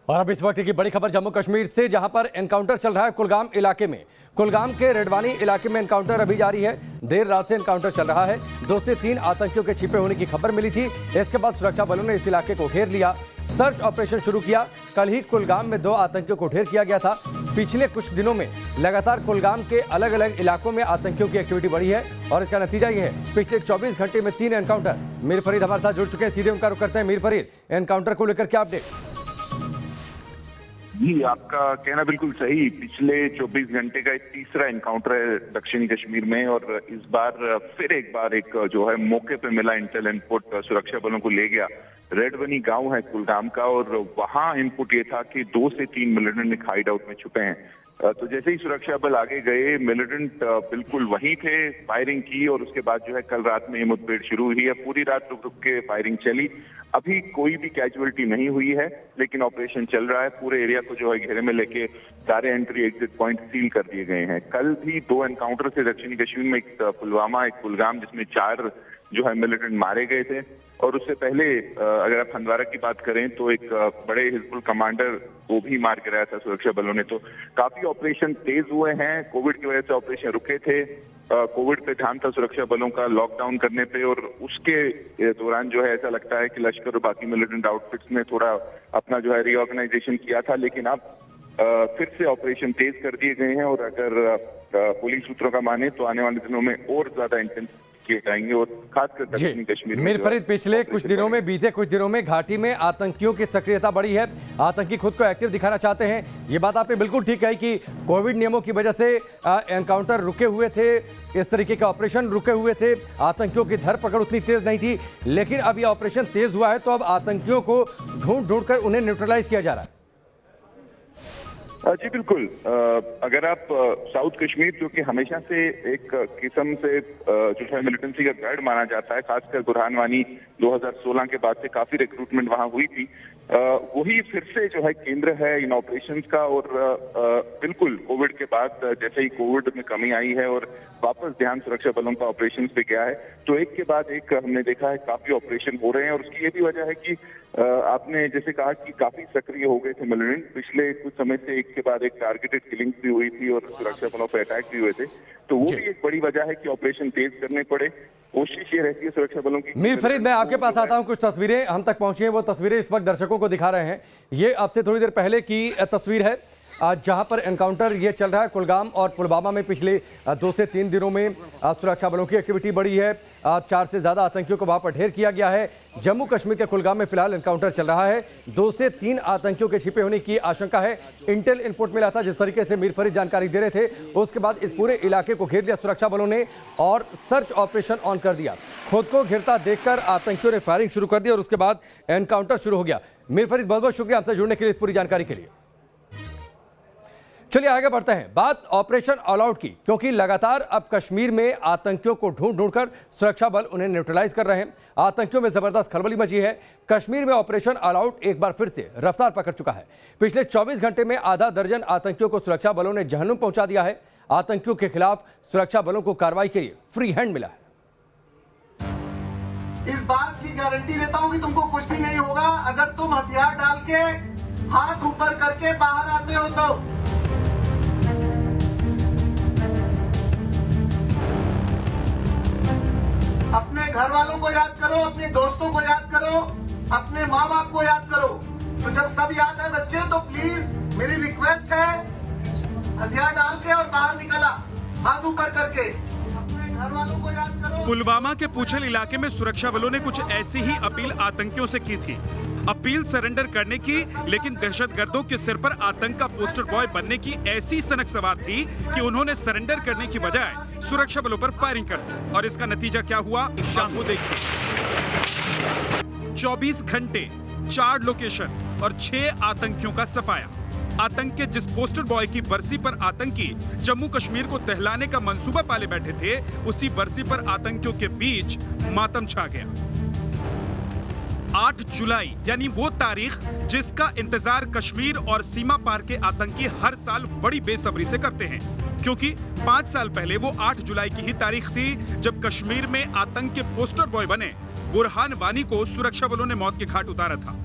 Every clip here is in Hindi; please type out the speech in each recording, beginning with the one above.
और अब इस वक्त की बड़ी खबर जम्मू कश्मीर से, जहां पर एनकाउंटर चल रहा है कुलगाम इलाके में। कुलगाम के रेडवानी इलाके में एनकाउंटर अभी जारी है। देर रात से एनकाउंटर चल रहा है। 2 से 3 आतंकियों के छिपे होने की खबर मिली थी। इसके बाद सुरक्षा बलों ने इस इलाके को घेर लिया, सर्च ऑपरेशन शुरू किया। कल ही कुलगाम में 2 आतंकियों को ढेर किया गया था। पिछले कुछ दिनों में लगातार कुलगाम के अलग अलग इलाकों में आतंकियों की एक्टिविटी बढ़ी है और इसका नतीजा ये है, पिछले 24 घंटे में 3 एनकाउंटर। मीर फरीद हमारे साथ जुड़ चुके हैं, सीधे उनका रुख करते हैं। मीर फरीद, एनकाउंटर को लेकर क्या अपडेट? जी, आपका कहना बिल्कुल सही। पिछले 24 घंटे का तीसरा एनकाउंटर है दक्षिणी कश्मीर में, और इस बार फिर एक बार एक जो है मौके पे मिला इंटेल इनपुट सुरक्षा बलों को ले गया। रेडवनी गांव है कुलगाम का, और वहां इनपुट ये था कि 2 से 3 मिलिटेंट हाइड आउट में छुपे हैं। तो जैसे ही सुरक्षा बल आगे गए, मिलिटेंट बिल्कुल वहीं थे, फायरिंग की, और उसके बाद जो है कल रात में ये मुठभेड़ शुरू हुई है। पूरी रात रुक रुक के फायरिंग चली। अभी कोई भी कैजुअलिटी नहीं हुई है, लेकिन ऑपरेशन चल रहा है। पूरे एरिया को जो है घेरे में लेके सारे एंट्री एग्जिट पॉइंट सील कर दिए गए हैं। कल भी 2 एनकाउंटर थे दक्षिणी कश्मीर में, एक पुलवामा, एक कुलगाम, जिसमें 4 जो है मिलिटेंट मारे गए थे। और उससे पहले अगर आप हंदवारा की बात करें तो एक बड़े हिजबुल कमांडर को भी मार गिराया था सुरक्षा बलों ने। तो काफी ऑपरेशन तेज हुए हैं। कोविड की वजह से ऑपरेशन रुके थे। कोविड पे ध्यान था सुरक्षा बलों का लॉकडाउन करने पे, और उसके दौरान जो है ऐसा लगता है कि लश्कर और बाकी मिलिटेंट आउटफिट्स ने थोड़ा अपना जो है रीऑर्गेनाइजेशन किया था, लेकिन अब फिर से ऑपरेशन तेज कर दिए गए हैं। और अगर पुलिस सूत्रों का माने तो आने वाले दिनों में और ज्यादा इंटेंस किए जाएंगे, और खासकर दक्षिणी कश्मीर में। मीर फरीद, पिछले कुछ दिनों में, बीते कुछ दिनों में घाटी में आतंकियों की सक्रियता बढ़ी है। आतंकी खुद को एक्टिव दिखाना चाहते हैं। ये बात आपने बिल्कुल ठीक कही कि कोविड नियमों की वजह से एनकाउंटर रुके हुए थे, इस तरीके के ऑपरेशन रुके हुए थे, आतंकियों की धरपकड़ उतनी तेज नहीं थी। लेकिन अब ये ऑपरेशन तेज हुआ है तो अब आतंकियों को ढूंढ कर उन्हें न्यूट्रलाइज किया जा रहा है। जी बिल्कुल। अगर आप साउथ कश्मीर, जो कि हमेशा से एक किस्म से जो है मिलिटेंसी का गढ़ माना जाता है, खासकर बुरहान वानी 2016 के बाद से काफी रिक्रूटमेंट वहां हुई थी, वही फिर से जो है केंद्र है इन ऑपरेशंस का। और बिल्कुल कोविड के बाद जैसे ही कोविड में कमी आई है और वापस ध्यान सुरक्षा बलों का ऑपरेशंस पे गया है, तो एक के बाद एक हमने देखा है काफी ऑपरेशन हो रहे हैं। और उसकी ये भी वजह है कि आपने जैसे कहा कि काफी सक्रिय हो गए थे मिलिटेंट। पिछले कुछ समय से एक के बाद एक टारगेटेड किलिंग भी हुई थी और सुरक्षा बलों पर अटैक भी हुए थे, तो वो भी एक बड़ी वजह है कि ऑपरेशन तेज करने पड़े। कोशिश ये रहती है सुरक्षा बलों की। मीर फरीद, मैं आपके पास आता हूं। कुछ तस्वीरें हम तक पहुंची हैं, वो तस्वीरें इस वक्त दर्शकों को दिखा रहे हैं। ये आपसे थोड़ी देर पहले की तस्वीर है, जहां पर एनकाउंटर ये चल रहा है कुलगाम और पुलवामा में। पिछले 2 से 3 दिनों में सुरक्षा बलों की एक्टिविटी बढ़ी है। 4 से ज़्यादा आतंकियों को वहां पर ढेर किया गया है। जम्मू कश्मीर के कुलगाम में फिलहाल एनकाउंटर चल रहा है। 2 से 3 आतंकियों के छिपे होने की आशंका है। इंटेल इनपुट मिला था, जिस तरीके से मीर फरीद जानकारी दे रहे थे, उसके बाद इस पूरे इलाके को घेर लिया सुरक्षा बलों ने और सर्च ऑपरेशन ऑन कर दिया। खुद को घिरता देखकर आतंकियों ने फायरिंग शुरू कर दी और उसके बाद एनकाउंटर शुरू हो गया। मीर फरीद, बहुत बहुत शुक्रिया आपसे जुड़ने के लिए, इस पूरी जानकारी के लिए। चलिए आगे बढ़ते हैं। बात ऑपरेशन ऑल आउट की, क्योंकि लगातार अब कश्मीर में आतंकियों को ढूंढ कर सुरक्षा बल उन्हें न्यूट्रलाइज कर रहे हैं। आतंकियों में जबरदस्त खलबली मची है। कश्मीर में ऑपरेशन ऑल आउट एक बार फिर से रफ्तार पकड़ चुका है। पिछले 24 घंटे में आधा दर्जन आतंकियों को सुरक्षा बलों ने जहन्नुम पहुंचा दिया है। आतंकियों के खिलाफ सुरक्षा बलों को कार्रवाई के लिए फ्री हैंड मिला है। इस बात की गारंटी देता हूं कि तुमको कुछ भी नहीं होगा अगर तुम हथियार डाल के हाथ ऊपर करके बाहर आते हो तो। अपने घर वालों को याद करो, अपने दोस्तों को याद करो, अपने माँ बाप को याद करो। तो जब सब याद है बच्चे, तो प्लीज मेरी रिक्वेस्ट है, हथियार डाल के और बाहर निकला हाथ ऊपर करके, अपने घर वालों को याद करो। पुलवामा के पूछल इलाके में सुरक्षा बलों ने कुछ ऐसी ही अपील आतंकियों से की थी। अपील सरेंडर करने की, लेकिन दहशतगर्दों के सिर पर आतंक का पोस्टर बॉय बनने की ऐसी सनक सवार थी कि उन्होंने सरेंडर करने की बजाय सुरक्षा बलों पर फायरिंग कर दी। और इसका नतीजा क्या हुआ, शाम को देखिए। 24 घंटे, 4 लोकेशन और 6 आतंकियों का सफाया। आतंक के जिस पोस्टर बॉय की बरसी पर आतंकी जम्मू कश्मीर को दहलाने का मंसूबा पाले बैठे थे, उसी बरसी पर आतंकियों के बीच मातम छा गया। 8 जुलाई यानी वो तारीख जिसका इंतजार कश्मीर और सीमा पार के आतंकी हर साल बड़ी बेसब्री से करते हैं, क्योंकि 5 साल पहले वो 8 जुलाई की ही तारीख थी जब कश्मीर में आतंक के पोस्टर बॉय बने बुरहान वानी को सुरक्षा बलों ने मौत के घाट उतारा था।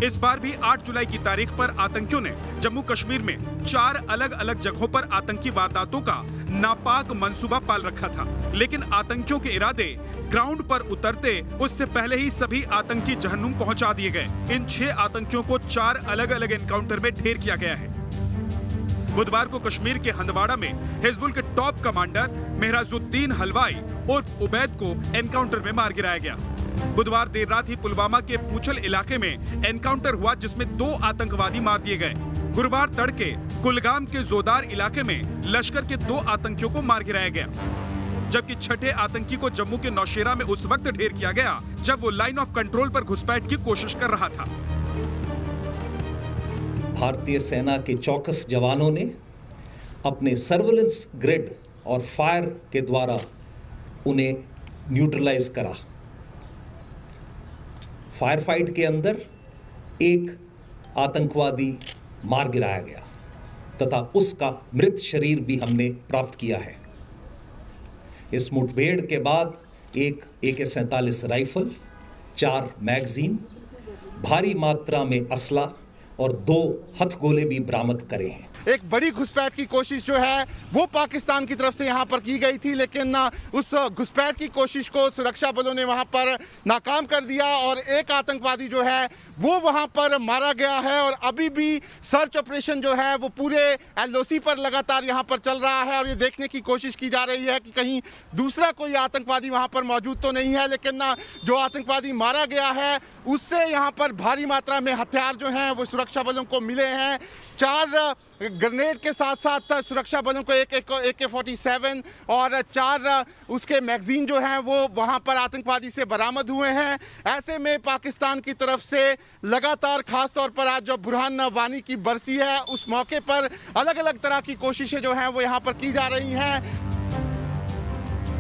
इस बार भी 8 जुलाई की तारीख पर आतंकियों ने जम्मू कश्मीर में 4 अलग अलग जगहों पर आतंकी वारदातों का नापाक मंसूबा पाल रखा था। लेकिन आतंकियों के इरादे ग्राउंड पर उतरते उससे पहले ही सभी आतंकी जहन्नुम पहुंचा दिए गए। इन 6 आतंकियों को 4 अलग अलग एनकाउंटर में ढेर किया गया है। बुधवार को कश्मीर के हंदवाड़ा में हिजबुल के टॉप कमांडर मेहराजुद्दीन हलवाई उर्फ उबैद को एनकाउंटर में मार गिराया गया। बुधवार देर रात ही पुलवामा के पूछल इलाके में एनकाउंटर हुआ, जिसमें 2 आतंकवादी मार दिए गए। गुरुवार तड़के कुलगाम के जोदार इलाके में लश्कर के 2 आतंकियों को मार गिराया गया, जबकि छठे आतंकी को जम्मू के नौशेरा में उस वक्त ढेर किया गया जब वो लाइन ऑफ कंट्रोल पर घुसपैठ की कोशिश कर रहा था। भारतीय सेना के चौकस जवानों ने अपने सर्वेलेंस ग्रिड और फायर के द्वारा उन्हें न्यूट्रलाइज करा। फायर फाइट के अंदर एक आतंकवादी मार गिराया गया तथा उसका मृत शरीर भी हमने प्राप्त किया है। इस मुठभेड़ के बाद एक AK-47 राइफल, 4 मैगजीन, भारी मात्रा में असला और 2 हथगोले भी बरामद करे हैं। एक बड़ी घुसपैठ की कोशिश जो है वो पाकिस्तान की तरफ से यहाँ पर की गई थी, लेकिन उस घुसपैठ की कोशिश को सुरक्षा बलों ने वहाँ पर नाकाम कर दिया और एक आतंकवादी जो है वो वहाँ पर मारा गया है। और अभी भी सर्च ऑपरेशन जो है वो पूरे LOC पर लगातार यहाँ पर चल रहा है और ये देखने की कोशिश की जा रही है कि कहीं दूसरा कोई आतंकवादी वहाँ पर मौजूद तो नहीं है। लेकिन जो आतंकवादी मारा गया है उससे यहाँ पर भारी मात्रा में हथियार जो हैं वो सुरक्षा बलों को मिले हैं। 4 ग्रेनेड के साथ साथ सुरक्षा बलों को एक AK-47 और 4 उसके मैगजीन जो हैं वो वहां पर आतंकवादी से बरामद हुए हैं। ऐसे में पाकिस्तान की तरफ से लगातार खास तौर पर आज जो बुरहान वानी की बरसी है उस मौके पर अलग अलग तरह की कोशिशें जो हैं वो यहाँ पर की जा रही हैं।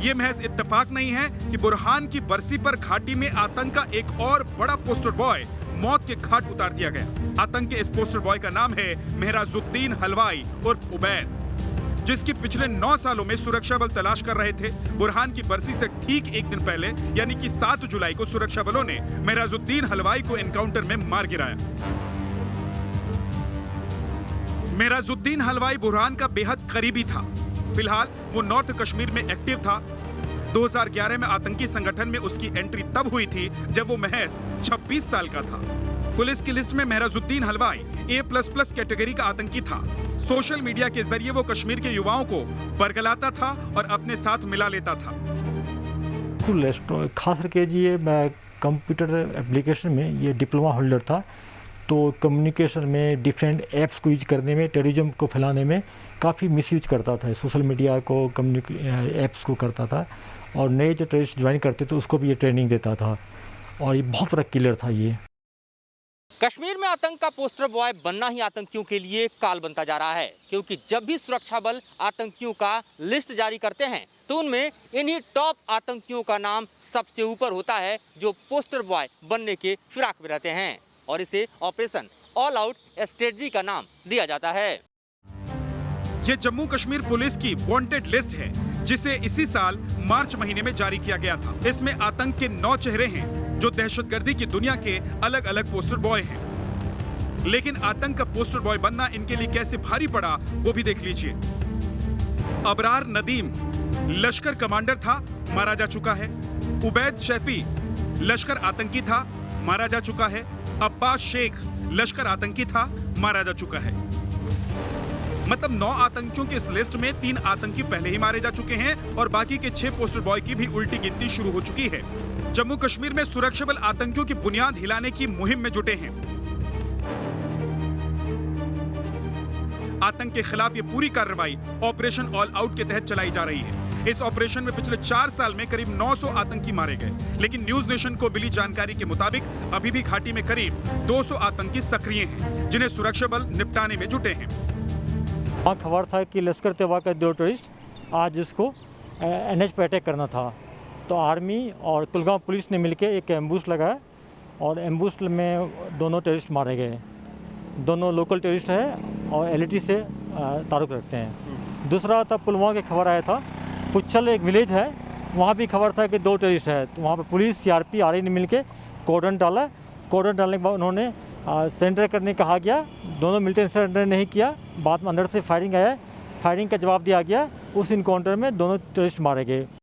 ये महज इत्तेफाक नहीं है कि बुरहान की बरसी पर घाटी में आतंक का एक और बड़ा पोस्टर बॉय मौत के घाट उतार दिया गया। आतंक के इस पोस्टर बॉय का नाम है मेहराजुद्दीन हलवाई उर्फ उबैद, जिसकी पिछले 9 सालों में सुरक्षा बल तलाश कर रहे थे। बुरहान की बरसी से ठीक एक दिन पहले यानी कि 7 जुलाई को सुरक्षा बलों ने मेहराजुद्दीन हलवाई को एनकाउंटर में मार गिराया। मेहराजुद्दीन हलवाई बुरहान का बेहद करीबी था। फिलहाल वो नॉर्थ कश्मीर में एक्टिव था। 2011 में आतंकी संगठन में उसकी एंट्री तब हुई थी जब वो महज 26 साल का था। पुलिस की लिस्ट में मेहराजुद्दीन हलवाई A++ कैटेगरी का आतंकी था। सोशल मीडिया के जरिए वो कश्मीर के युवाओं को बरगलाता था और अपने साथ मिला लेता था। खास करके ये मैं कंप्यूटर एप्लीकेशन में ये डिप्लोमा होल्डर था, तो कम्युनिकेशन में डिफरेंट ऐप्स को यूज करने में, टेररिज्म को फैलाने में काफ़ी मिसयूज करता था। सोशल मीडिया को, ऐप्स को करता था और नए जो टेररिस्ट ज्वाइन करते थे उसको भी ये ट्रेनिंग देता था और ये बहुत बड़ा किलर था। ये कश्मीर में आतंक का पोस्टर बॉय बनना ही आतंकियों के लिए काल बनता जा रहा है, क्योंकि जब भी सुरक्षा बल आतंकियों का लिस्ट जारी करते हैं तो उनमें इन्हीं टॉप आतंकियों का नाम सबसे ऊपर होता है जो पोस्टर बॉय बनने के फिराक में रहते हैं, और इसे ऑपरेशन ऑल आउट स्ट्रेटजी का नाम दिया जाता है। ये जम्मू कश्मीर पुलिस की वांटेड लिस्ट है, जिसे इसी साल मार्च महीने में जारी किया गया था। इसमें आतंक के 9 चेहरे हैं जो दहशतगर्दी की दुनिया के अलग अलग पोस्टर बॉय हैं। लेकिन आतंक का पोस्टर बॉय बनना इनके लिए कैसे भारी पड़ा वो भी देख लीजिए। अबरार नदीम लश्कर कमांडर था, मारा जा चुका है। उबैद शैफी लश्कर आतंकी था, मारा जा चुका है। अब्बास शेख लश्कर आतंकी था, मारा जा चुका है। मतलब 9 आतंकियों की इस लिस्ट में 3 आतंकी पहले ही मारे जा चुके हैं और बाकी के 6 पोस्टर बॉय की भी उल्टी गिनती शुरू हो चुकी है। जम्मू कश्मीर में सुरक्षा बल आतंकियों की बुनियाद हिलाने की मुहिम में जुटे हैं। आतंक के खिलाफ ये पूरी कार्रवाई ऑपरेशन ऑल आउट के तहत चलाई जा रही है। इस ऑपरेशन में पिछले 4 साल में करीब 900 आतंकी मारे गए, लेकिन न्यूज नेशन को मिली जानकारी के मुताबिक अभी भी घाटी में करीब 200 आतंकी सक्रिय हैं, जिन्हें सुरक्षा बल निपटाने में जुटे हैं। खबर था कि लश्कर तैयबा का 2 टेररिस्ट आज इसको NH पर अटैक करना था, तो आर्मी और कुलगाम पुलिस ने मिलकर एक एम्बुश लगाया और एम्बुश में दोनों टेररिस्ट मारे गए। दोनों लोकल टेररिस्ट है और LAT से ताल्लुक़ रखते हैं। दूसरा था पुलवामा की खबर आया था, पुच्छल एक विलेज है, वहाँ भी खबर था कि 2 टेररिस्ट है, तो वहाँ पर पुलिस CRP RI ने मिलकर कॉर्डन डाला। कॉर्डन डालने के बाद उन्होंने सरेंडर करने कहा गया, दोनों मिलिटेंट ने सरेंडर नहीं किया। बाद में अंदर से फायरिंग आया, फायरिंग का जवाब दिया गया। उस इनकाउंटर में दोनों टेररिस्ट मारे गए।